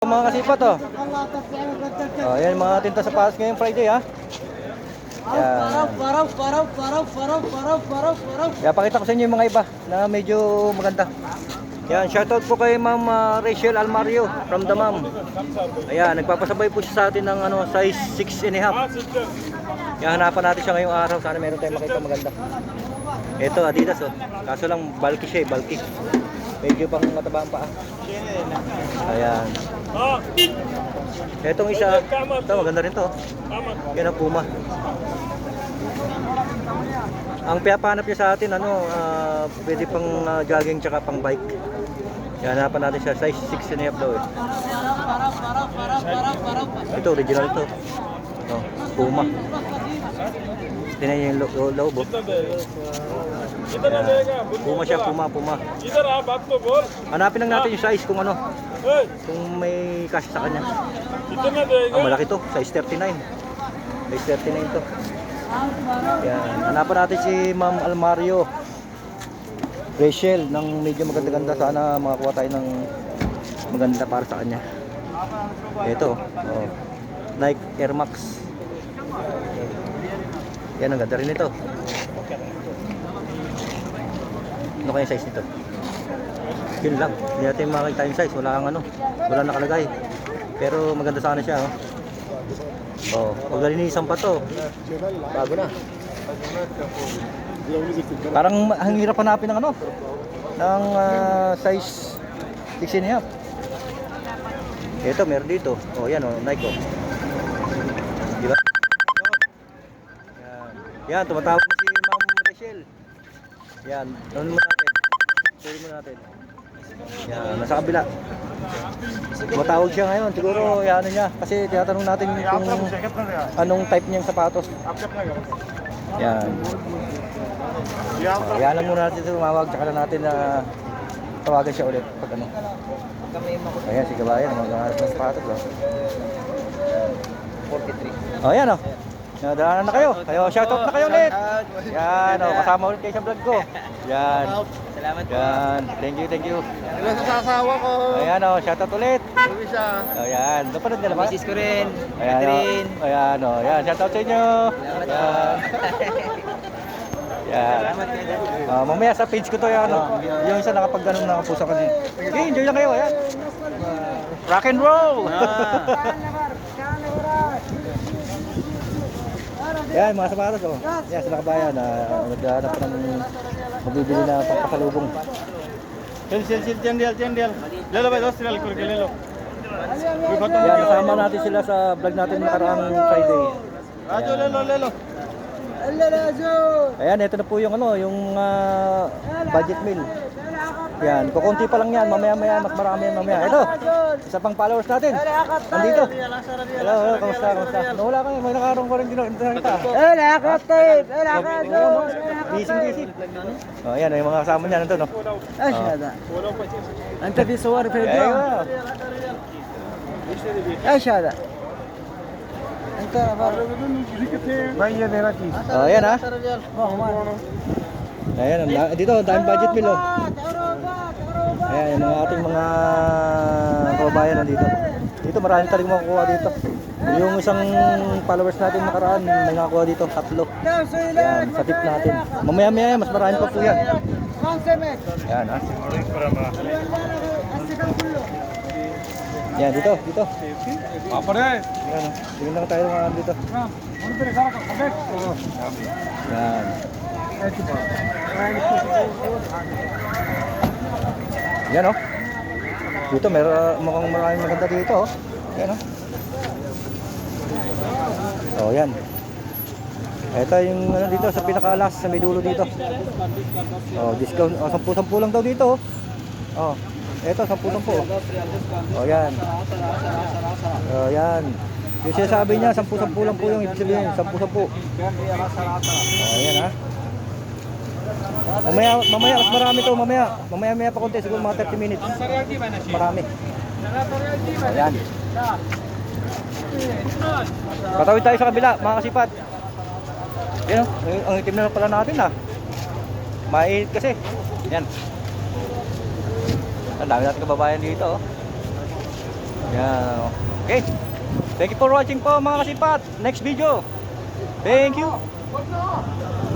Mga kasipat oh. Oh, yan mga tinta sa Paris ngayong Friday ha. Yan, pakita ko sa inyo yung mga iba na medyo maganda. Yan, shoutout po kay Ma'am Rachel Almario from Damam. Ayan, nagpapasabay po siya sa atin ng size 6 and a half. Yan, hanapan natin siya ngayong araw. Sana meron tayong makita maganda. Ito, Adidas oh. Kaso lang bulky siya, bulky. Medyo pang mataba ang paa. Ayan. Etong isa, ito maganda rin to. Yan ang Puma. Ang piyapanap niya sa atin, pwede pang jogging tsaka pang bike. Yan, hanapan natin siya, size 6 and a half daw eh. Ito, original to. Oh, Puma. Tingnan niyo yung loob. Puma siya, Puma. Hanapin lang natin yung size kung may kasya sa kanya. Malaki to, size 39. Size 39 to. Yan, hanapan natin si Ma'am Almario Rachel ng medyo maganda-ganda. Sana makakuha tayo ng maganda para sa kanya. Ito, Nike Air Max. Yan, ang ganda rin ito. Ano kaya size nito? Yun lang, hindi natin makakita yung size. Wala nakalagay. Pero maganda sana siya paglinisan pa to. Bago na. Parang ang hirap hanapin ng ng size 6 and a half. Ito, meron dito. Yan Nike diba? Yan, tumatawag na si Ma'am Rachel. Yan, doon mo natin. Sorry mo natin. Yan, nasa kabila. Tumatawag siya ngayon. Siguro, yan niya. Kasi tinatanong natin kung anong type niyang sapatos. Yan. Yan lang muna natin tumawag. Tsaka na natin na tawagan siya ulit. Pag Ayan, si Kabayan. Maghanap ng sapatos. 43. Yan Nadaanan na kayo. Shoutout na kayo ulit. Yan, kasama ulit kayo sa vlog ko. Yan. Salamat po. Yan. Thank you. Salamat sa asawa ko. Ayan shoutout ulit. Luisa. Ayan, napanood nila ba? Misis ko rin. Ayan, Catherine. Yan, shoutout sa inyo. Salamat po. Yan. Salamat kayo. Mamaya sa page ko to yung isa nakapag-ganong nakapusa ko din. Okay, enjoy lang kayo. Ayan. Rock and roll. Yan, mga sapatos Yan, sila Kabayan naghahanap ng mabibili na pagpasalubong. Chendel. Lelo ba, dos tral kurke lelo. Yan, kasama natin sila sa vlog natin nakaraang Friday. Rajo lelo. Ayan, ito na po yung budget meal. Yan, kukunti pa lang yan. Mamaya mas marami yan mamaya. Ito, isa pang followers natin. Nandito. Hello, kamusta? Nawala kayo, may nakarong ko rin kita. Busy. Ayan, yung mga kasama niya nandun, Anta di suwar Pedro. Ayan Ayan, dito, daming budget meal Ayan, yung mga ating mga kababayan nandito. Dito marami talagang makukuha dito. Yung isang followers natin nakaraan, may nakakuha dito, 3. Yan, sa tip natin. Mamaya mas marami pa po yan. Yan Yan, dito. Yan, tingin lang tayo mga dito. Yan. Yan dito mukhang maraming maganda dito Yan yan. Ito yung dito sa pinaka-last sa may dulo dito. Discount 10 lang daw dito. Ito 10 yan. Yan. Yung sinasabi niya 10 lang po yung ibig sabihin, 10. Yan Mamaya mas marami to mamaya pa konti, siguro mga 30 minutes. Marami. Ayan. Patawid tayo sa kabila, mga kasipat. Yan ang itim na pala natin Mainit kasi. Yan. Ang dami natin kababayan dito Yan. Okay. Thank you for watching po mga kasipat. Next video. Thank you.